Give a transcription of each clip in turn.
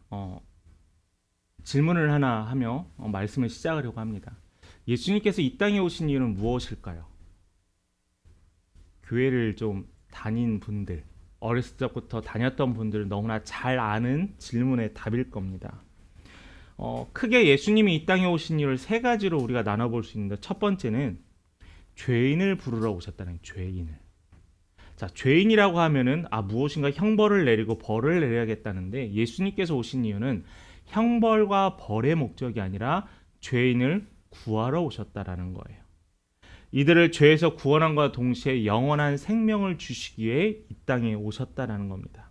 어, 질문을 하나 하며 말씀을 시작하려고 합니다. 예수님께서 이 땅에 오신 이유는 무엇일까요? 교회를 좀 다닌 분들, 어렸을 적부터 다녔던 분들은 너무나 잘 아는 질문의 답일 겁니다. 크게 예수님이 이 땅에 오신 이유를 세 가지로 우리가 나눠볼 수 있는데, 첫 번째는 죄인을 부르러 오셨다는 죄인을. 자, 죄인이라고 하면은 무엇인가 형벌을 내리고 벌을 내려야겠다는데, 예수님께서 오신 이유는 형벌과 벌의 목적이 아니라 죄인을 구하러 오셨다라는 거예요. 이들을 죄에서 구원함과 동시에 영원한 생명을 주시기 위해 이 땅에 오셨다라는 겁니다.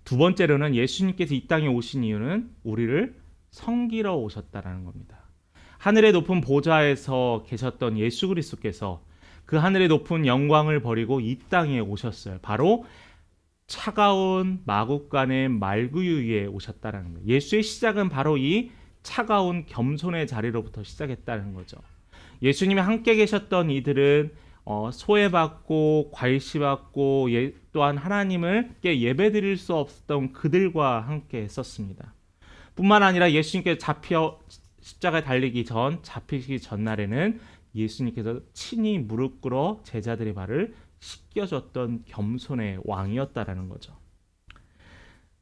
두 번째로는 예수님께서 이 땅에 오신 이유는 우리를 섬기러 오셨다라는 겁니다. 하늘의 높은 보좌에서 계셨던 예수 그리스도께서 그 하늘의 높은 영광을 버리고 이 땅에 오셨어요. 바로 차가운 마국간의 말구유 위에 오셨다라는 거예요. 예수의 시작은 바로 이 차가운 겸손의 자리로부터 시작했다는 거죠. 예수님이 함께 계셨던 이들은 소외받고 과일시받고 또한 하나님을 예배드릴 수 없었던 그들과 함께 했었습니다. 뿐만 아니라 예수님께서 십자가에 달리기 전, 잡히시기 전날에는 예수님께서 친히 무릎 꿇어 제자들의 발을 씻겨줬던 겸손의 왕이었다라는 거죠.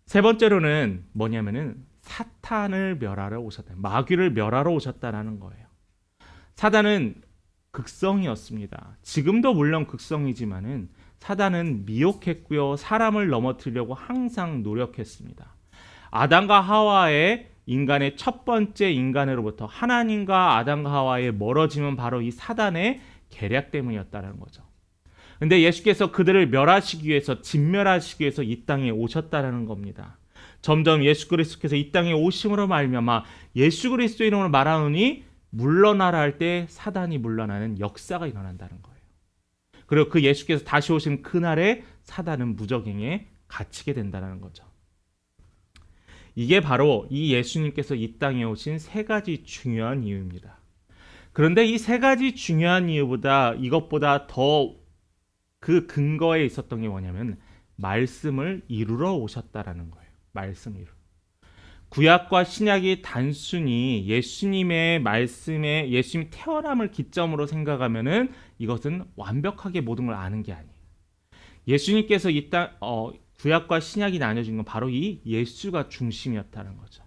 세 번째로는 뭐냐면은 사탄을 멸하러 오셨다. 마귀를 멸하러 오셨다라는 거예요. 사단은 극성이었습니다. 지금도 물론 극성이지만은 사단은 미혹했고요. 사람을 넘어뜨리려고 항상 노력했습니다. 아담과 하와의 인간의 첫 번째 인간으로부터 하나님과 아담과 하와의 멀어짐은 바로 이 사단의 계략 때문이었다는 거죠. 근데 예수께서 그들을 멸하시기 위해서, 진멸하시기 위해서 이 땅에 오셨다는 겁니다. 점점 예수 그리스도께서 이 땅에 오심으로 말미암아 예수 그리스도 이름으로 말하노니 물러나라 할 때 사단이 물러나는 역사가 일어난다는 거예요. 그리고 그 예수께서 다시 오신 그날에 사단은 무적행에 갇히게 된다는 거죠. 이게 바로 이 예수님께서 이 땅에 오신 세 가지 중요한 이유입니다. 그런데 이 세 가지 중요한 이유보다, 이것보다 더 그 근거에 있었던 게 뭐냐면 말씀을 이루러 오셨다라는 거예요. 말씀을 이루러. 구약과 신약이 단순히 예수님의 말씀에, 예수님이 태어남을 기점으로 생각하면은 이것은 완벽하게 모든 걸 아는 게 아니에요. 예수님께서 이 땅 구약과 신약이 나뉘어진 건 바로 이 예수가 중심이었다는 거죠.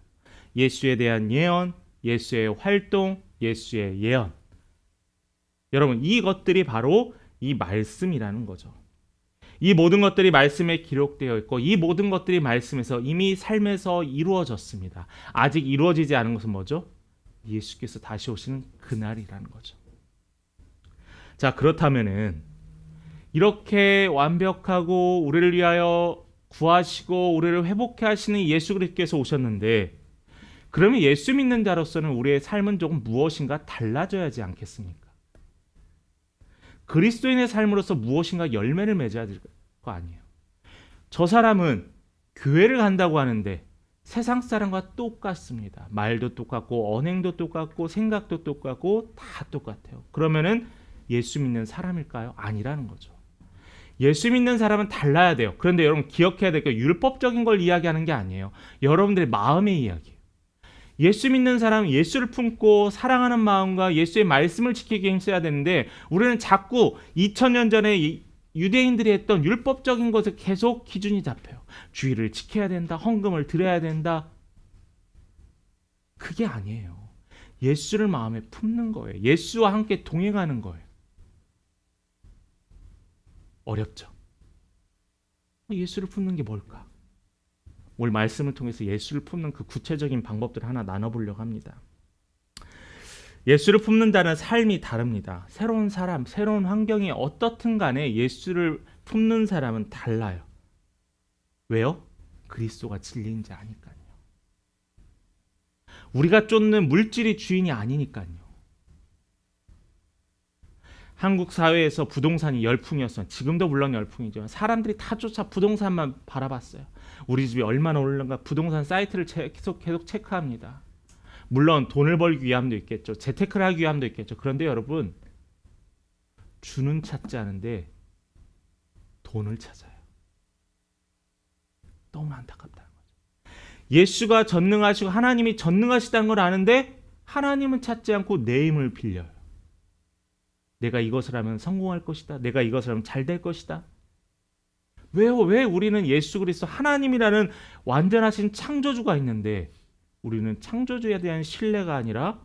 예수에 대한 예언, 예수의 활동, 예수의 예언. 여러분, 이것들이 바로 이 말씀이라는 거죠. 이 모든 것들이 말씀에 기록되어 있고 이 모든 것들이 말씀에서 이미 삶에서 이루어졌습니다. 아직 이루어지지 않은 것은 뭐죠? 예수께서 다시 오시는 그날이라는 거죠. 자, 그렇다면은 이렇게 완벽하고 우리를 위하여 구하시고 우리를 회복해 하시는 예수 그리스도께서 오셨는데, 그러면 예수 믿는 자로서는 우리의 삶은 조금 무엇인가 달라져야 하지 않겠습니까? 그리스도인의 삶으로서 무엇인가 열매를 맺어야 될 거 아니에요. 저 사람은 교회를 간다고 하는데 세상 사람과 똑같습니다. 말도 똑같고 언행도 똑같고 생각도 똑같고 다 똑같아요. 그러면은 예수 믿는 사람일까요? 아니라는 거죠. 예수 믿는 사람은 달라야 돼요. 그런데 여러분 기억해야 될 게 율법적인 걸 이야기하는 게 아니에요. 여러분들의 마음의 이야기예요. 예수 믿는 사람은 예수를 품고 사랑하는 마음과 예수의 말씀을 지키기 힘써야 되는데, 우리는 자꾸 2000년 전에 유대인들이 했던 율법적인 것에 계속 기준이 잡혀요. 주의를 지켜야 된다, 헌금을 드려야 된다. 그게 아니에요. 예수를 마음에 품는 거예요. 예수와 함께 동행하는 거예요. 어렵죠? 예수를 품는 게 뭘까? 오늘 말씀을 통해서 예수를 품는 그 구체적인 방법들을 하나 나눠보려고 합니다. 예수를 품는 자는 삶이 다릅니다. 새로운 사람, 새로운 환경이 어떻든 간에 예수를 품는 사람은 달라요. 왜요? 그리스도가 진리인 자 아니까요. 우리가 쫓는 물질이 주인이 아니니까요. 한국 사회에서 부동산이 열풍이었어요. 지금도 물론 열풍이죠. 사람들이 다 쫓아 부동산만 바라봤어요. 우리 집이 얼마나 오르는가 부동산 사이트를 계속 체크합니다. 물론 돈을 벌기 위함도 있겠죠. 재테크를 하기 위함도 있겠죠. 그런데 여러분, 주는 찾지 않은데 돈을 찾아요. 너무 안타깝다는 거죠. 예수가 전능하시고 하나님이 전능하시다는 걸 아는데 하나님은 찾지 않고 내 힘을 빌려요. 내가 이것을 하면 성공할 것이다. 내가 이것을 하면 잘 될 것이다. 왜 우리는 예수 그리스도 하나님이라는 완전하신 창조주가 있는데 우리는 창조주에 대한 신뢰가 아니라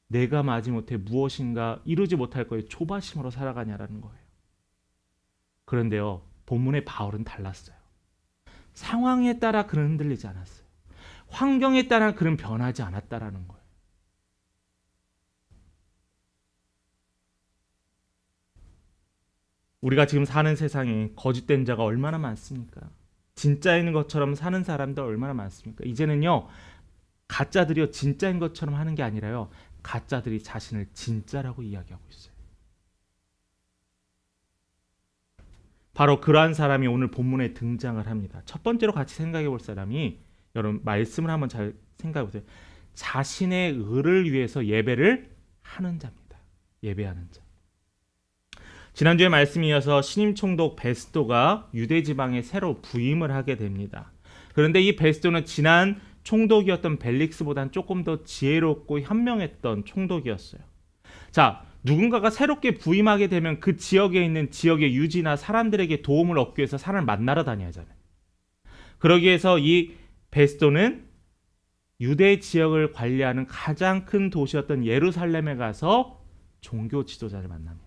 내가 마지못해 무엇인가 이루지 못할 거에 조바심으로 살아가냐라는 거예요. 그런데요, 본문의 바울은 달랐어요. 상황에 따라 그는 흔들리지 않았어요. 환경에 따라 그는 변하지 않았다라는 거예요. 우리가 지금 사는 세상에 거짓된 자가 얼마나 많습니까? 진짜인 것처럼 사는 사람들 얼마나 많습니까? 이제는요, 가짜들이요 진짜인 것처럼 하는 게 아니라요, 가짜들이 자신을 진짜라고 이야기하고 있어요. 바로 그러한 사람이 오늘 본문에 등장을 합니다. 첫 번째로 같이 생각해 볼 사람이, 여러분 말씀을 한번 잘 생각해 보세요. 자신의 의를 위해서 예배를 하는 자입니다. 예배하는 자. 지난주에 말씀에 이어서 신임 총독 베스도가 유대 지방에 새로 부임을 하게 됩니다. 그런데 이 베스도는 지난 총독이었던 벨릭스보다는 조금 더 지혜롭고 현명했던 총독이었어요. 자, 누군가가 새롭게 부임하게 되면 그 지역에 있는 지역의 유지나 사람들에게 도움을 얻기 위해서 사람을 만나러 다녀야 하잖아요. 그러기 위해서 이 베스도는 유대 지역을 관리하는 가장 큰 도시였던 예루살렘에 가서 종교 지도자를 만납니다.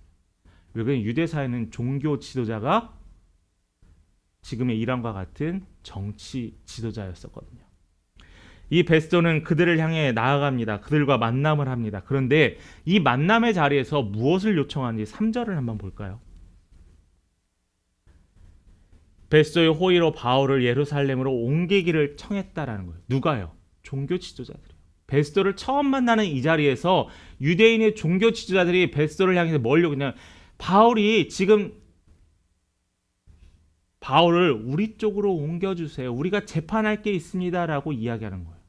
왜냐하면 유대 사회는 종교 지도자가 지금의 이란과 같은 정치 지도자였었거든요. 이 베스도는 그들을 향해 나아갑니다. 그들과 만남을 합니다. 그런데 이 만남의 자리에서 무엇을 요청하는지 3절을 한번 볼까요? 베스도의 호의로 바울을 예루살렘으로 옮기기를 청했다라는 거예요. 누가요? 종교 지도자들이요. 베스도를 처음 만나는 이 자리에서 유대인의 종교 지도자들이 베스도를 향해서 뭘요? 그냥 바울이 지금 바울을 우리 쪽으로 옮겨주세요. 우리가 재판할 게 있습니다라고 이야기하는 거예요.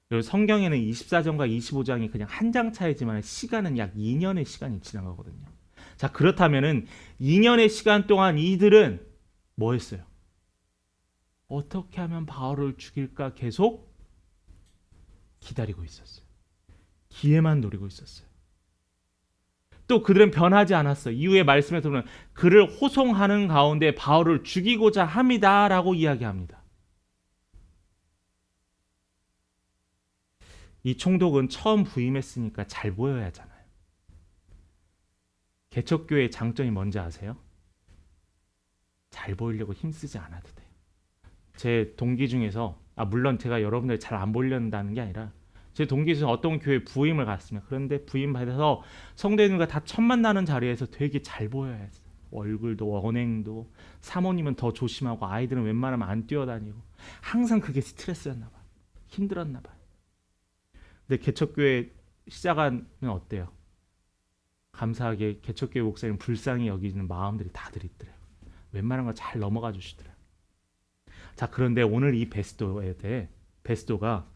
여러분, 성경에는 24장과 25장이 그냥 한 장 차이지만 시간은 약 2년의 시간이 지나가거든요. 자, 그렇다면은 2년의 시간 동안 이들은 뭐 했어요? 어떻게 하면 바울을 죽일까 계속 기다리고 있었어요. 기회만 노리고 있었어요. 또 그들은 변하지 않았어요. 이후에 말씀에서 보면 그를 호송하는 가운데 바울을 죽이고자 합니다라고 이야기합니다. 이 총독은 처음 부임했으니까 잘 보여야 하잖아요. 개척교회의 장점이 뭔지 아세요? 잘 보이려고 힘쓰지 않아도 돼요. 제 동기 중에서, 물론 제가 여러분들 잘 안 보이려는 게 아니라 제 동기 중에 어떤 교회 부임을 갔습니다. 그런데 부임 받아서 성도님과 다 첫 만나는 자리에서 되게 잘 보여야 했어요. 얼굴도 언행도, 사모님은 더 조심하고 아이들은 웬만하면 안 뛰어다니고, 항상 그게 스트레스였나 봐요. 힘들었나 봐요. 근데 개척교회 시작하면 어때요? 감사하게 개척교회 목사님 불쌍히 여기는 마음들이 다들 있더래요. 웬만한 거 잘 넘어가 주시더래요. 자, 그런데 오늘 이 베스도가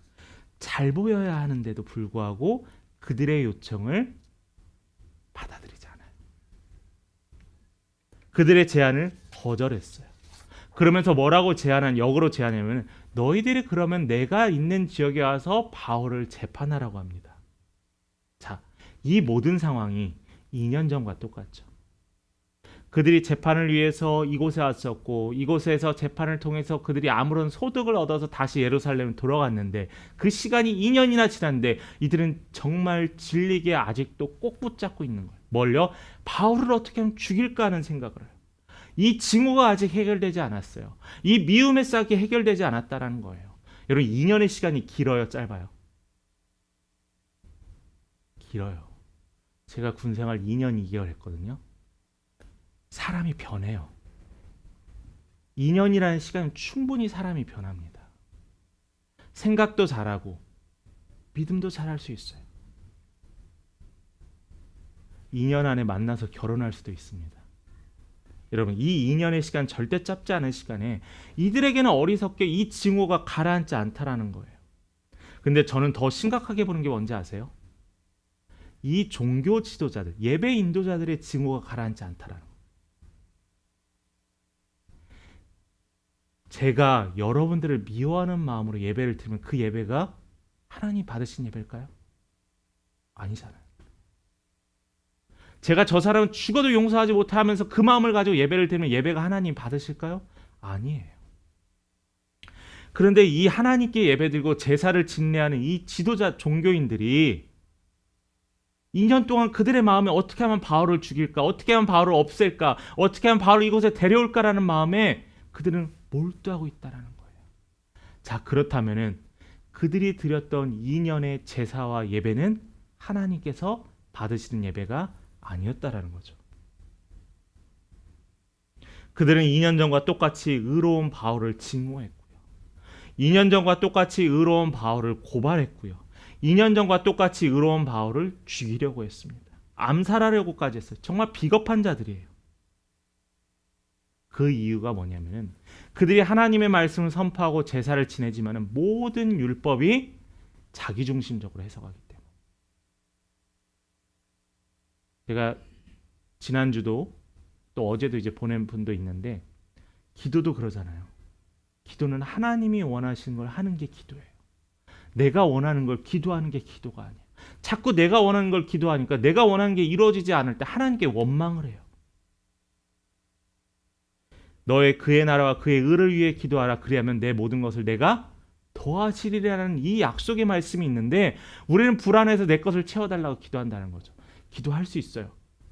잘 보여야 하는데도 불구하고 그들의 요청을 받아들이지 않아요. 그들의 제안을 거절했어요. 그러면서 뭐라고 역으로 제안하냐면, 너희들이 그러면 내가 있는 지역에 와서 바울을 재판하라고 합니다. 자, 이 모든 상황이 2년 전과 똑같죠. 그들이 재판을 위해서 이곳에 왔었고, 이곳에서 재판을 통해서 그들이 아무런 소득을 얻어서 다시 예루살렘에 돌아갔는데, 그 시간이 2년이나 지났는데 이들은 정말 진리게 아직도 꼭 붙잡고 있는 거예요. 뭘요? 바울을 어떻게 하면 죽일까 하는 생각을 해요. 이 징후가 아직 해결되지 않았어요. 이 미움의 싹이 해결되지 않았다라는 거예요. 여러분, 2년의 시간이 길어요, 짧아요? 길어요. 제가 군생활 2년 2개월 했거든요. 사람이 변해요. 2년이라는 시간은 충분히 사람이 변합니다. 생각도 잘하고 믿음도 잘할 수 있어요. 2년 안에 만나서 결혼할 수도 있습니다. 여러분, 이 2년의 시간 절대 짧지 않은 시간에 이들에게는 어리석게 이 징후가 가라앉지 않다라는 거예요. 근데 저는 더 심각하게 보는 게 뭔지 아세요? 이 종교 지도자들, 예배 인도자들의 징후가 가라앉지 않다라는 거예요. 제가 여러분들을 미워하는 마음으로 예배를 드리면 그 예배가 하나님 받으신 예배일까요? 아니잖아요. 제가 저 사람은 죽어도 용서하지 못하면서 그 마음을 가지고 예배를 드리면 예배가 하나님 받으실까요? 아니에요. 그런데 이 하나님께 예배드리고 제사를 진례하는 이 지도자 종교인들이 2년 동안 그들의 마음에 어떻게 하면 바울을 죽일까? 어떻게 하면 바울을 없앨까? 어떻게 하면 바울을 이곳에 데려올까라는 마음에 그들은 몰두하고 있다라는 거예요. 자, 그렇다면은 그들이 드렸던 2년의 제사와 예배는 하나님께서 받으시는 예배가 아니었다라는 거죠. 그들은 2년 전과 똑같이 의로운 바울을 증오했고요. 2년 전과 똑같이 의로운 바울을 고발했고요. 2년 전과 똑같이 의로운 바울을 죽이려고 했습니다. 암살하려고까지 했어요. 정말 비겁한 자들이에요. 그 이유가 뭐냐면 그들이 하나님의 말씀을 선포하고 제사를 지내지만 모든 율법이 자기중심적으로 해석하기 때문에. 제가 지난주도 또 어제도 이제 보낸 분도 있는데 기도도 그러잖아요. 기도는 하나님이 원하시는 걸 하는 게 기도예요. 내가 원하는 걸 기도하는 게 기도가 아니에요. 자꾸 내가 원하는 걸 기도하니까 내가 원하는 게 이루어지지 않을 때 하나님께 원망을 해요. 너의 그의 나라와 그의 의를 위해 기도하라. 그리하면 내 모든 것을 내가 더하시리라는 이 약속의 말씀이 있는데 우리는 불안해서 내 것을 채워달라고 기도한다는 거죠. 기도할 수 있어요.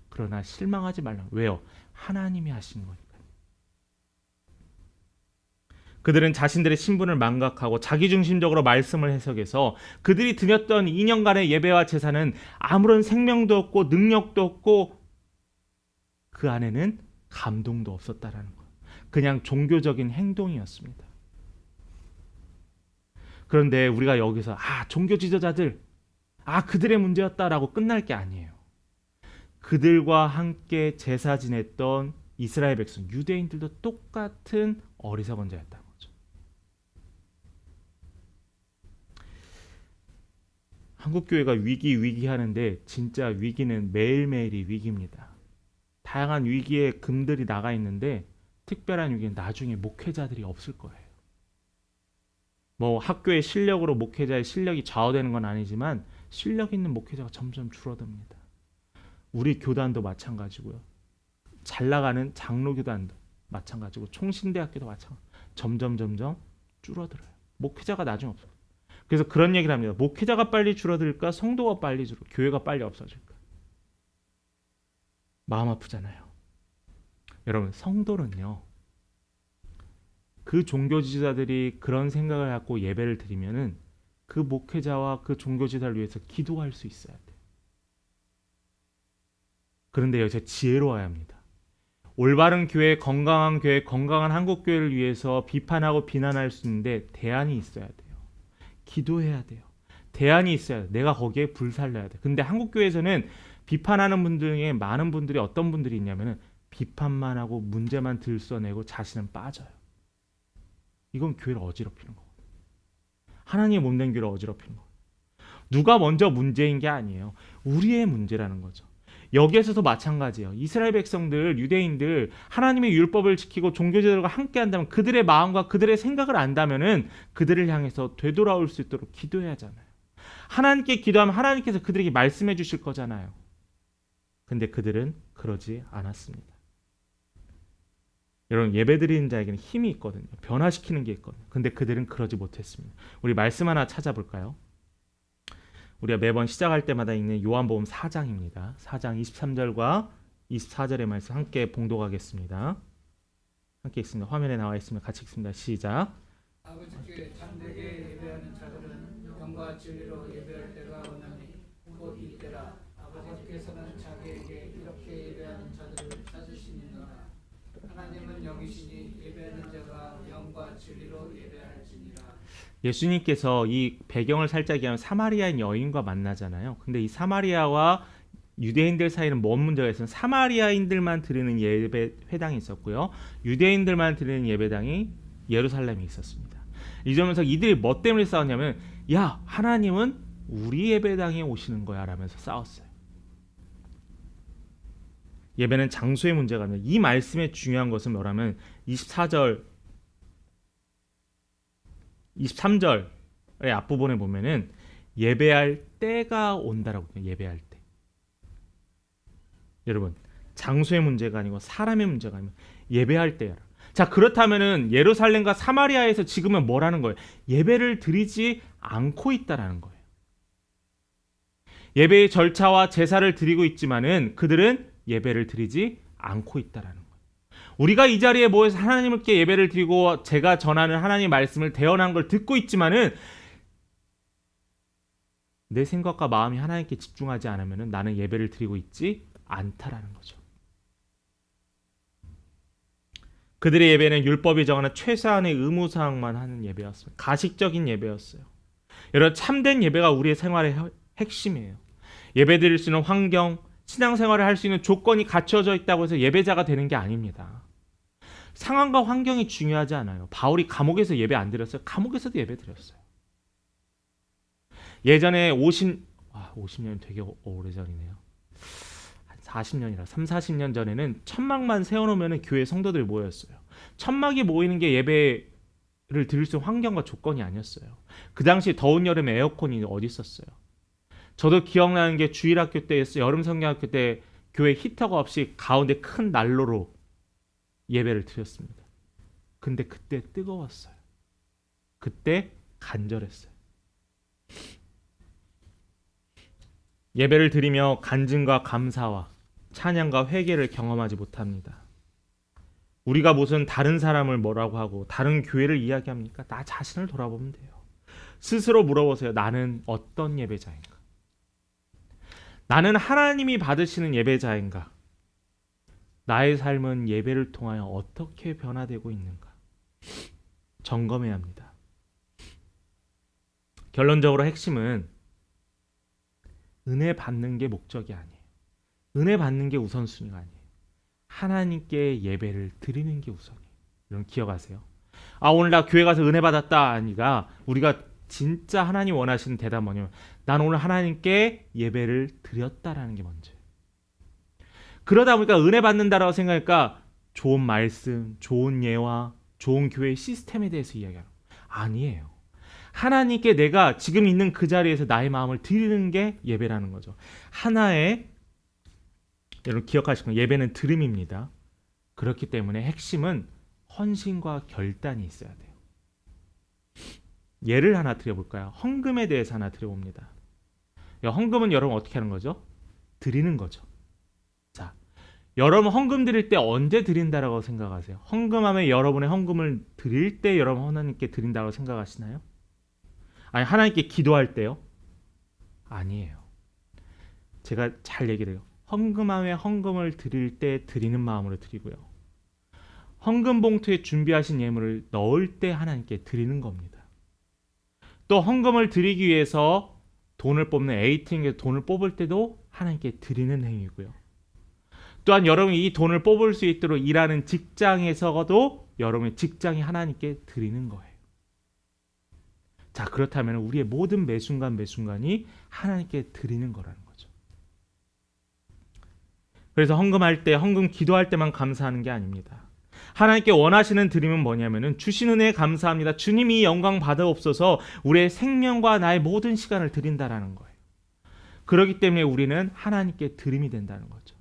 그러나 실망하지 말라. 왜요? 하나님이 하시는 거니까. 그들은 자신들의 신분을 망각하고 자기중심적으로 말씀을 해석해서 그들이 드렸던 2년간의 예배와 제사는 아무런 생명도 없고 능력도 없고 그 안에는 감동도 없었다라는 거예요. 그냥 종교적인 행동이었습니다. 그런데 우리가 여기서 종교 지도자들 그들의 문제였다라고 끝날 게 아니에요. 그들과 함께 제사 지냈던 이스라엘 백성 유대인들도 똑같은 어리석은 자였다는 거죠. 한국 교회가 위기 하는데 진짜 위기는 매일매일이 위기입니다. 다양한 위기의 금들이 나가 있는데 특별한 위기는 나중에 목회자들이 없을 거예요. 뭐 학교의 실력으로 목회자의 실력이 좌우되는 건 아니지만 실력 있는 목회자가 점점 줄어듭니다. 우리 교단도 마찬가지고요. 잘 나가는 장로교단도 마찬가지고 총신대학교도 마찬가지고 점점 줄어들어요. 목회자가 나중에 없어요. 그래서 그런 얘기를 합니다. 목회자가 빨리 줄어들까? 성도가 빨리 교회가 빨리 없어질까? 마음 아프잖아요. 여러분, 성도는요. 그 종교 지도자들이 그런 생각을 갖고 예배를 드리면은 그 목회자와 그 종교 지도자를 위해서 기도할 수 있어야 돼요. 그런데 여기서 지혜로워야 합니다. 올바른 교회, 건강한 한국 교회를 위해서 비판하고 비난할 수 있는데 대안이 있어야 돼요. 기도해야 돼요. 대안이 있어야 돼요. 내가 거기에 불살려야 돼요. 근데 한국 교회에서는 비판하는 분들 중에 많은 분들이 어떤 분들이 있냐면은 비판만 하고 문제만 들써내고 자신은 빠져요. 이건 교회를 어지럽히는 거예요. 하나님의 몸된 교회를 어지럽히는 거예요. 누가 먼저 문제인 게 아니에요. 우리의 문제라는 거죠. 여기에서도 마찬가지예요. 이스라엘 백성들, 유대인들 하나님의 율법을 지키고 종교제들과 함께 한다면 그들의 마음과 그들의 생각을 안다면은 그들을 향해서 되돌아올 수 있도록 기도해야 하잖아요. 하나님께 기도하면 하나님께서 그들에게 말씀해 주실 거잖아요. 근데 그들은 그러지 않았습니다. 여러분, 예배드리는 자에게는 힘이 있거든요. 변화시키는 게 있거든요. 근데 그들은 그러지 못했습니다. 우리 말씀 하나 찾아볼까요? 우리가 매번 시작할 때마다 읽는 요한복음 4장입니다. 4장 23절과 24절의 말씀 함께 봉독하겠습니다. 함께 읽습니다. 화면에 나와 있으면 같이 읽습니다. 시작. 아버지께 참되게 예배하는 자들은 영과 진리로 예배할 때가 오나니 곧 이때라. 아버지께서는 자기에게 이렇게 예배하는 자들을 찾으시니라. 하나님은 영이시니 예배하는 자가 영과 진리로 예배할지니라. 예수님께서 이 배경을 살짝 얘기하면 사마리아인 여인과 만나잖아요. 근데 이 사마리아와 유대인들 사이는 뭔 문제가 있어요? 사마리아인들만 드리는 예배 회당이 있었고요. 유대인들만 드리는 예배당이 예루살렘에 있었습니다. 이러면서 이들이 뭐 때문에 싸웠냐면 하나님은 우리 예배당에 오시는 거야 라면서 싸웠어요. 예배는 장소의 문제가 아니라 이 말씀의 중요한 것은 뭐라면 24절 23절의 앞부분에 보면은 예배할 때가 온다라고 해요. 예배할 때. 여러분, 장소의 문제가 아니고 사람의 문제가 아니면 예배할 때야. 자, 그렇다면은 예루살렘과 사마리아에서 지금은 뭐라는 거예요? 예배를 드리지 않고 있다라는 거예요. 예배의 절차와 제사를 드리고 있지만은 그들은 예배를 드리지 않고 있다라는 거예요. 우리가 이 자리에 모여서 하나님께 예배를 드리고 제가 전하는 하나님의 말씀을 대언하는 걸 듣고 있지만은 내 생각과 마음이 하나님께 집중하지 않으면은 나는 예배를 드리고 있지 않다라는 거죠. 그들의 예배는 율법이 정하는 최소한의 의무사항만 하는 예배였습니다. 가식적인 예배였어요. 여러분, 참된 예배가 우리의 생활의 핵심이에요. 예배 드릴 수 있는 환경, 신앙생활을 할 수 있는 조건이 갖춰져 있다고 해서 예배자가 되는 게 아닙니다. 상황과 환경이 중요하지 않아요. 바울이 감옥에서 예배 안 드렸어요? 감옥에서도 예배 드렸어요. 예전에 50년 되게 오래전이네요. 한 40년이라 40년 전에는 천막만 세워놓으면 교회 성도들이 모였어요. 천막이 모이는 게 예배를 드릴 수 있는 환경과 조건이 아니었어요. 그 당시 더운 여름에 에어컨이 어디 있었어요. 저도 기억나는 게 주일학교 때, 여름 성경학교 때 교회 히터가 없이 가운데 큰 난로로 예배를 드렸습니다. 근데 그때 뜨거웠어요. 그때 간절했어요. 예배를 드리며 간증과 감사와 찬양과 회개를 경험하지 못합니다. 우리가 무슨 다른 사람을 뭐라고 하고 다른 교회를 이야기합니까? 나 자신을 돌아보면 돼요. 스스로 물어보세요. 나는 어떤 예배자인가? 나는 하나님이 받으시는 예배자인가? 나의 삶은 예배를 통하여 어떻게 변화되고 있는가? 점검해야 합니다. 결론적으로 핵심은 은혜 받는 게 목적이 아니에요. 은혜 받는 게 우선순위가 아니에요. 하나님께 예배를 드리는 게 우선이에요. 여러분 기억하세요. 오늘 나 교회 가서 은혜 받았다 아니가 우리가 진짜 하나님 원하시는 대답 뭐냐면 난 오늘 하나님께 예배를 드렸다라는 게 먼저예요. 그러다 보니까 은혜 받는다라고 생각하니까 좋은 말씀, 좋은 예화, 좋은 교회 시스템에 대해서 이야기하는 거예요. 아니에요. 하나님께 내가 지금 있는 그 자리에서 나의 마음을 드리는 게 예배라는 거죠. 하나의 여러분 기억하시고 예배는 드림입니다. 그렇기 때문에 핵심은 헌신과 결단이 있어야 돼요. 예를 하나 드려볼까요? 헌금에 대해서 하나 드려봅니다. 헌금은 여러분 어떻게 하는 거죠? 드리는 거죠. 자, 여러분 헌금 드릴 때 언제 드린다라고 생각하세요? 헌금하면 여러분의 헌금을 드릴 때 여러분 하나님께 드린다고 생각하시나요? 아니 하나님께 기도할 때요? 아니에요. 제가 잘 얘기를 해요. 헌금함에 헌금을 드릴 때 드리는 마음으로 드리고요. 헌금 봉투에 준비하신 예물을 넣을 때 하나님께 드리는 겁니다. 또 헌금을 드리기 위해서 돈을 뽑는 ATM에서 돈을 뽑을 때도 하나님께 드리는 행위고요. 또한 여러분이 이 돈을 뽑을 수 있도록 일하는 직장에서도 여러분의 직장이 하나님께 드리는 거예요. 자, 그렇다면 우리의 모든 매순간 매순간이 하나님께 드리는 거라는 거죠. 그래서 헌금할 때, 헌금 기도할 때만 감사하는 게 아닙니다. 하나님께 원하시는 드림은 뭐냐면은 주신 은혜에 감사합니다. 주님이 영광 받아옵소서. 우리의 생명과 나의 모든 시간을 드린다라는 거예요. 그렇기 때문에 우리는 하나님께 드림이 된다는 거죠.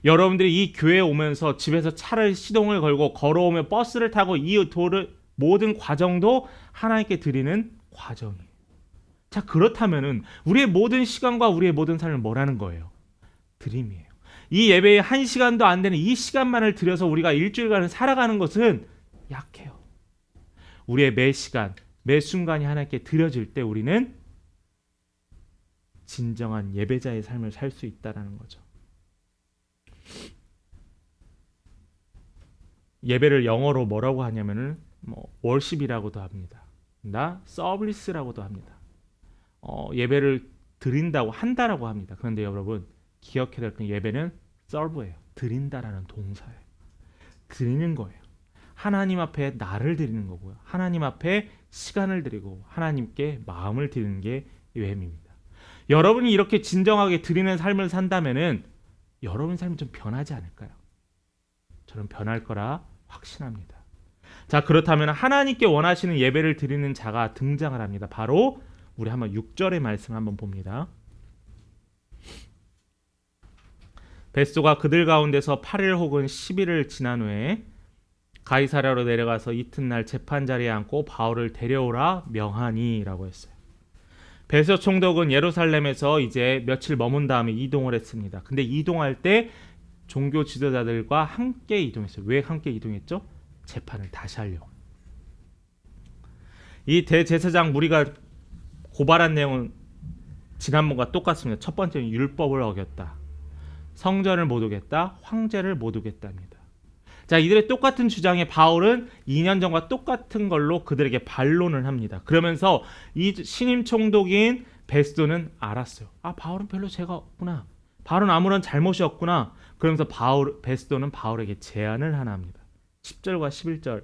여러분들이 이 교회에 오면서 집에서 차를 시동을 걸고 걸어오며 버스를 타고 이 도를 모든 과정도 하나님께 드리는 과정이에요. 자, 그렇다면은 우리의 모든 시간과 우리의 모든 삶을 뭐라는 거예요? 드림이에요. 이 예배에 1시간도 안 되는 이 시간만을 들여서 우리가 일주일간을 살아가는 것은 약해요. 우리의 매 시간, 매 순간이 하나님께 드려질 때 우리는 진정한 예배자의 삶을 살 수 있다는 거죠. 예배를 영어로 뭐라고 하냐면은 월십이라고도 합니다. 서비스라고도 합니다. 예배를 드린다고 한다라고 합니다. 그런데 여러분 기억해야 될 건 예배는 serve예요. 드린다라는 동사예요. 드리는 거예요. 하나님 앞에 나를 드리는 거고요. 하나님 앞에 시간을 드리고 하나님께 마음을 드리는 게 예배입니다. 여러분이 이렇게 진정하게 드리는 삶을 산다면은 여러분 삶이 좀 변하지 않을까요? 저는 변할 거라 확신합니다. 자, 그렇다면 하나님께 원하시는 예배를 드리는 자가 등장을 합니다. 바로 우리 한번 6절의 말씀 한번 봅니다. 베스도가 그들 가운데서 8일 혹은 10일을 지난 후에 가이사랴로 내려가서 이튿날 재판 자리에 앉고 바울을 데려오라 명하니라고 했어요. 베스도 총독은 예루살렘에서 이제 며칠 머문 다음에 이동을 했습니다. 근데 이동할 때 종교 지도자들과 함께 이동했어요. 왜 함께 이동했죠? 재판을 다시 하려고. 이 대제사장 무리가 고발한 내용은 지난번과 똑같습니다. 첫 번째는 율법을 어겼다. 성전을 못 오겠다. 황제를 못 오겠답니다. 자, 이들의 똑같은 주장에 바울은 2년 전과 똑같은 걸로 그들에게 반론을 합니다. 그러면서 이 신임 총독인 베스도는 알았어요. 아, 바울은 별로 죄가 없구나. 바울은 아무런 잘못이 없구나. 그러면서 베스도는 바울에게 제안을 하나 합니다. 10절과 11절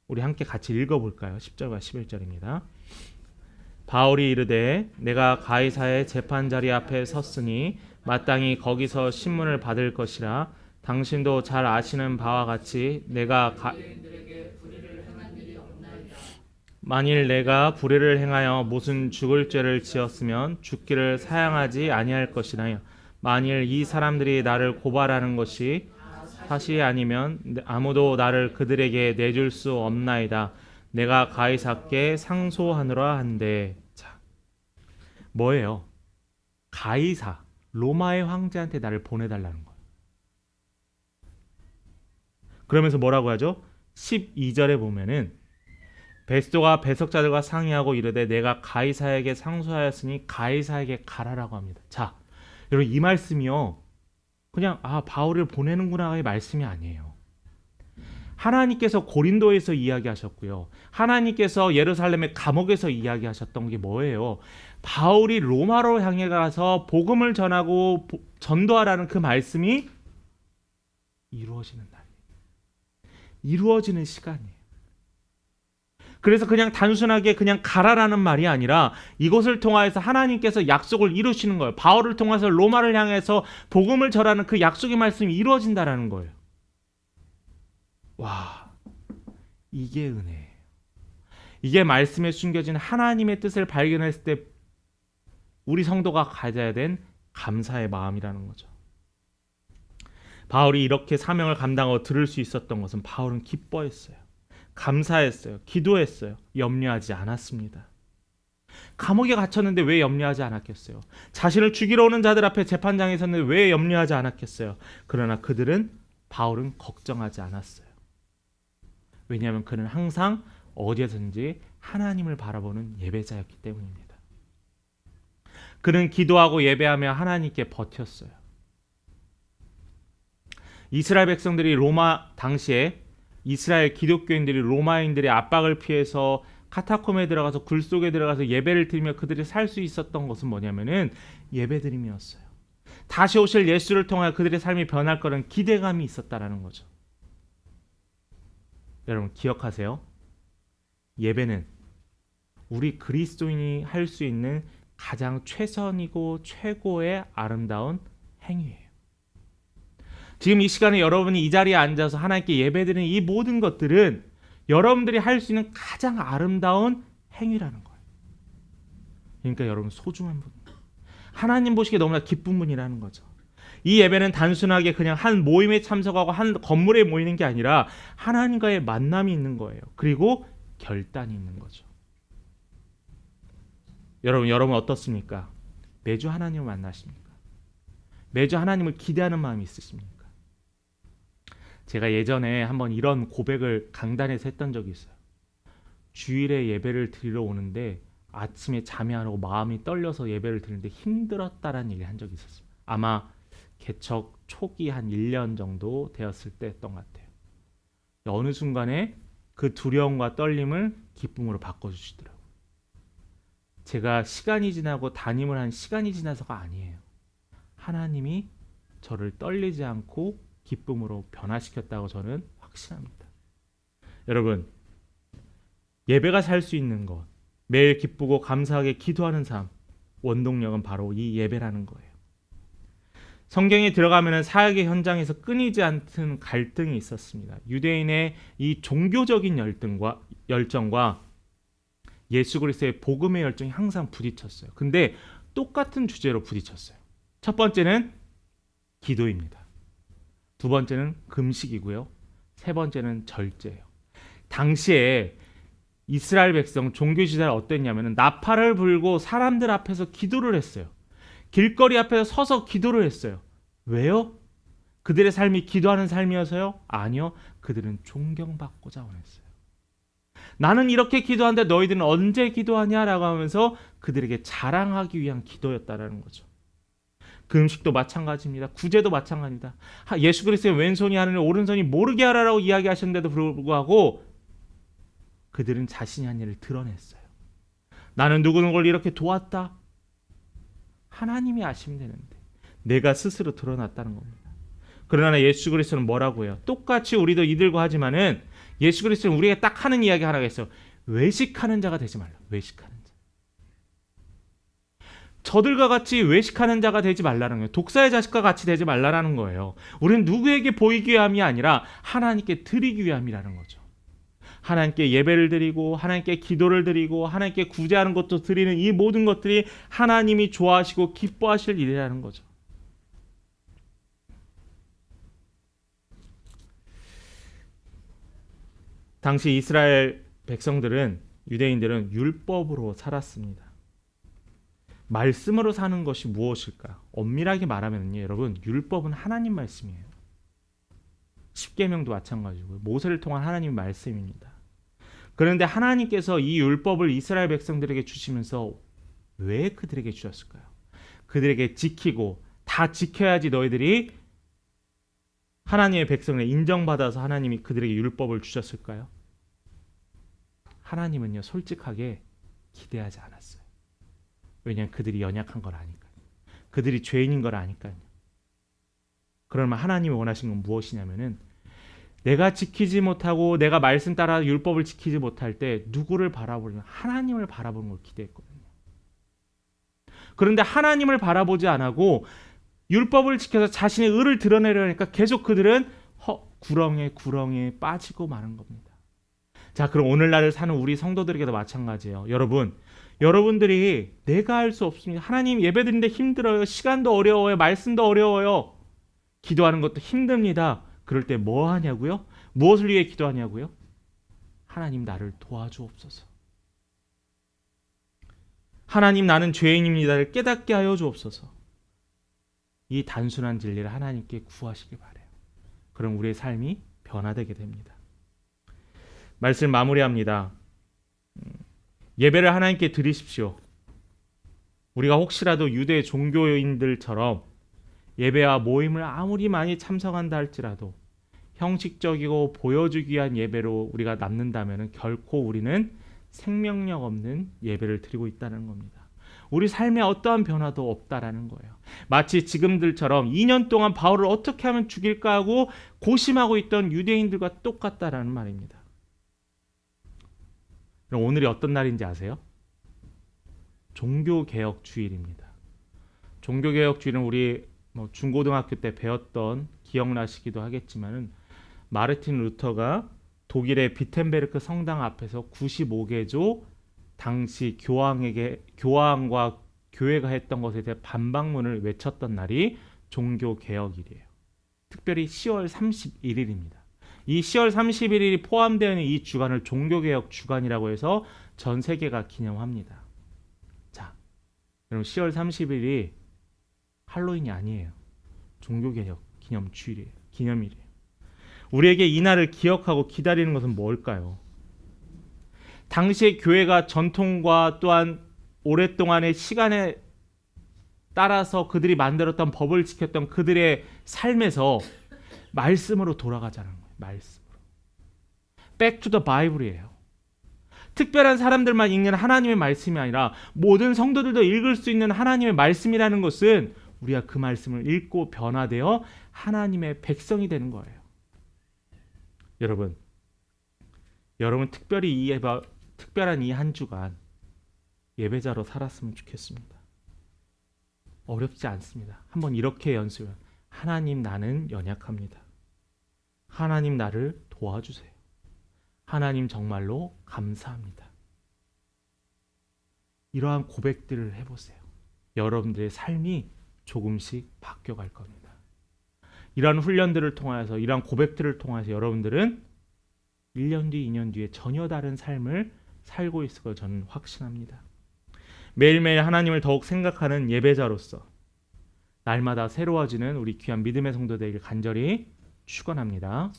우리 함께 같이 읽어볼까요? 10절과 11절입니다. 바울이 이르되 내가 가이사의 재판자리 앞에 섰으니 마땅히 거기서 신문을 받을 것이라. 당신도 잘 아시는 바와 같이 만일 내가 불의를 행하여 무슨 죽을 죄를 지었으면 죽기를 사양하지 아니할 것이나요. 만일 이 사람들이 나를 고발하는 것이 사실이 아니면 아무도 나를 그들에게 내줄 수 없나이다. 내가 가이사께 상소하노라 한대. 자, 뭐예요? 가이사, 로마의 황제한테 나를 보내달라는 거예요. 그러면서 뭐라고 하죠? 12절에 보면은 베스도가 배석자들과 상의하고 이르되 내가 가이사에게 상소하였으니 가이사에게 가라라고 합니다. 자, 여러분 이 말씀이요. 그냥 바울을 보내는구나의 말씀이 아니에요. 하나님께서 고린도에서 이야기하셨고요. 하나님께서 예루살렘의 감옥에서 이야기하셨던 게 뭐예요? 바울이 로마로 향해 가서 복음을 전하고 전도하라는 그 말씀이 이루어지는 날. 이루어지는 시간이에요. 그래서 그냥 단순하게 그냥 가라라는 말이 아니라 이것을 통하여서 하나님께서 약속을 이루시는 거예요. 바울을 통해서 로마를 향해서 복음을 전하는 그 약속의 말씀이 이루어진다라는 거예요. 와, 이게 은혜예요. 이게 말씀에 숨겨진 하나님의 뜻을 발견했을 때 우리 성도가 가져야 된 감사의 마음이라는 거죠. 바울이 이렇게 사명을 감당하고 들을 수 있었던 것은 바울은 기뻐했어요. 감사했어요. 기도했어요. 염려하지 않았습니다. 감옥에 갇혔는데 왜 염려하지 않았겠어요? 자신을 죽이러 오는 자들 앞에 재판장에 섰는데 왜 염려하지 않았겠어요? 그러나 바울은 걱정하지 않았어요. 왜냐하면 그는 항상 어디에든지 하나님을 바라보는 예배자였기 때문입니다. 그는 기도하고 예배하며 하나님께 버텼어요. 이스라엘 백성들이 당시에 이스라엘 기독교인들이 로마인들의 압박을 피해서 카타콤에 들어가서 굴 속에 들어가서 예배를 드리며 그들이 살 수 있었던 것은 뭐냐면은 예배드림이었어요. 다시 오실 예수를 통하여 그들의 삶이 변할 거라는 기대감이 있었다라는 거죠. 여러분 기억하세요. 예배는 우리 그리스도인이 할 수 있는 가장 최선이고 최고의 아름다운 행위예요. 지금 이 시간에 여러분이 이 자리에 앉아서 하나님께 예배드리는 이 모든 것들은 여러분들이 할 수 있는 가장 아름다운 행위라는 거예요. 그러니까 여러분 소중한 분, 하나님 보시기에 너무나 기쁜 분이라는 거죠. 이 예배는 단순하게 그냥 한 모임에 참석하고 한 건물에 모이는 게 아니라 하나님과의 만남이 있는 거예요. 그리고 결단이 있는 거죠. 여러분 어떻습니까? 매주 하나님을 만나십니까? 매주 하나님을 기대하는 마음이 있으십니까? 제가 예전에 한번 이런 고백을 강단에서 했던 적이 있어요. 주일에 예배를 드리러 오는데 아침에 잠이 안 오고 마음이 떨려서 예배를 드리는데 힘들었다라는 얘기를 한 적이 있었어요. 아마 개척 초기 한 1년 정도 되었을 때 했던 것 같아요. 어느 순간에 그 두려움과 떨림을 기쁨으로 바꿔주시더라고요. 제가 시간이 지나고 담임을 한 시간이 지나서가 아니에요. 하나님이 저를 떨리지 않고 기쁨으로 변화시켰다고 저는 확신합니다. 여러분, 예배가 살 수 있는 것, 매일 기쁘고 감사하게 기도하는 삶, 원동력은 바로 이 예배라는 거예요. 성경에 들어가면 사역의 현장에서 끊이지 않는 갈등이 있었습니다. 유대인의 이 종교적인 열정과 예수 그리스도의 복음의 열정이 항상 부딪혔어요. 근데 똑같은 주제로 부딪혔어요. 첫 번째는 기도입니다. 두 번째는 금식이고요. 세 번째는 절제예요. 당시에 이스라엘 백성 종교 지도자가 어땠냐면 나팔을 불고 사람들 앞에서 기도를 했어요. 길거리 앞에서 서서 기도를 했어요. 왜요? 그들의 삶이 기도하는 삶이어서요? 아니요. 그들은 존경받고자 원했어요. 나는 이렇게 기도하는데 너희들은 언제 기도하냐라고 하면서 그들에게 자랑하기 위한 기도였다라는 거죠. 금식도 마찬가지입니다. 구제도 마찬가지입니다. 예수 그리스도의 왼손이 하느니 오른손이 모르게 하라라고 이야기하셨는데도 불구하고 그들은 자신이 한 일을 드러냈어요. 나는 누구누구를 이렇게 도왔다. 하나님이 아시면 되는데 내가 스스로 드러났다는 겁니다. 그러나 예수 그리스도는 뭐라고 해요? 똑같이 우리도 이들과 하지만은 예수 그리스도는 우리에게 딱 하는 이야기 하나가 있어요. 외식하는 자가 되지 말라. 외식하는 자. 저들과 같이 외식하는 자가 되지 말라는 거예요. 독사의 자식과 같이 되지 말라는 거예요. 우리는 누구에게 보이기 위함이 아니라 하나님께 드리기 위함이라는 거죠. 하나님께 예배를 드리고 하나님께 기도를 드리고 하나님께 구제하는 것도 드리는 이 모든 것들이 하나님이 좋아하시고 기뻐하실 일이라는 거죠. 당시 이스라엘 백성들은 유대인들은 율법으로 살았습니다. 말씀으로 사는 것이 무엇일까? 엄밀하게 말하면요, 여러분, 율법은 하나님 말씀이에요. 십계명도 마찬가지고요. 모세를 통한 하나님의 말씀입니다. 그런데 하나님께서 이 율법을 이스라엘 백성들에게 주시면서 왜 그들에게 주셨을까요? 그들에게 지키고 다 지켜야지 너희들이 하나님의 백성을 인정받아서 하나님이 그들에게 율법을 주셨을까요? 하나님은요, 솔직하게 기대하지 않았어요. 왜냐하면 그들이 연약한 걸 아니까요. 그들이 죄인인 걸 아니까요. 그러면 하나님이 원하신 건 무엇이냐면은 내가 지키지 못하고 내가 말씀 따라 율법을 지키지 못할 때 누구를 바라보냐면 하나님을 바라보는 걸 기대했거든요. 그런데 하나님을 바라보지 않고 율법을 지켜서 자신의 의를 드러내려니까 계속 그들은 구렁에 빠지고 마는 겁니다. 자, 그럼 오늘날을 사는 우리 성도들에게도 마찬가지예요. 여러분들이 내가 할 수 없습니다. 하나님 예배드리는데 힘들어요. 시간도 어려워요. 말씀도 어려워요. 기도하는 것도 힘듭니다. 그럴 때 뭐 하냐고요? 무엇을 위해 기도하냐고요? 하나님 나를 도와주옵소서. 하나님 나는 죄인입니다를 깨닫게 하여 주옵소서. 이 단순한 진리를 하나님께 구하시길 바라요. 그럼 우리의 삶이 변화되게 됩니다. 말씀 마무리합니다. 예배를 하나님께 드리십시오. 우리가 혹시라도 유대 종교인들처럼 예배와 모임을 아무리 많이 참석한다 할지라도 형식적이고 보여주기 위한 예배로 우리가 남는다면 결코 우리는 생명력 없는 예배를 드리고 있다는 겁니다. 우리 삶에 어떠한 변화도 없다라는 거예요. 마치 지금들처럼 2년 동안 바울을 어떻게 하면 죽일까 하고 고심하고 있던 유대인들과 똑같다라는 말입니다. 그럼 오늘이 어떤 날인지 아세요? 종교개혁 주일입니다. 종교개혁 주일은 우리 중고등학교 때 배웠던 기억나시기도 하겠지만은 마르틴 루터가 독일의 비텐베르크 성당 앞에서 95개조 당시 교황과 교회가 했던 것에 대해 반박문을 외쳤던 날이 종교개혁일이에요. 특별히 10월 31일입니다. 이 10월 31일이 포함되어 있는 이 주간을 종교개혁 주간이라고 해서 전 세계가 기념합니다. 자, 여러분 10월 30일이 할로윈이 아니에요. 종교개혁 기념일이에요. 우리에게 이 날을 기억하고 기다리는 것은 뭘까요? 당시의 교회가 전통과 또한 오랫동안의 시간에 따라서 그들이 만들었던 법을 지켰던 그들의 삶에서 말씀으로 돌아가자는 거예요. 말씀으로. Back to the Bible이에요. 특별한 사람들만 읽는 하나님의 말씀이 아니라 모든 성도들도 읽을 수 있는 하나님의 말씀이라는 것은 우리가 그 말씀을 읽고 변화되어 하나님의 백성이 되는 거예요. 여러분 특별한 이 한 주간 예배자로 살았으면 좋겠습니다. 어렵지 않습니다. 한번 이렇게 연습해. 하나님, 나는 연약합니다. 하나님, 나를 도와주세요. 하나님, 정말로 감사합니다. 이러한 고백들을 해보세요. 여러분들의 삶이 조금씩 바뀌어갈 겁니다. 이러한 훈련들을 통하여서, 이러한 고백들을 통해서 여러분들은 1년 뒤, 2년 뒤에 전혀 다른 삶을 살고 있을 걸 저는 확신합니다. 매일매일 하나님을 더욱 생각하는 예배자로서 날마다 새로워지는 우리 귀한 믿음의 성도 되기를 간절히 축원합니다.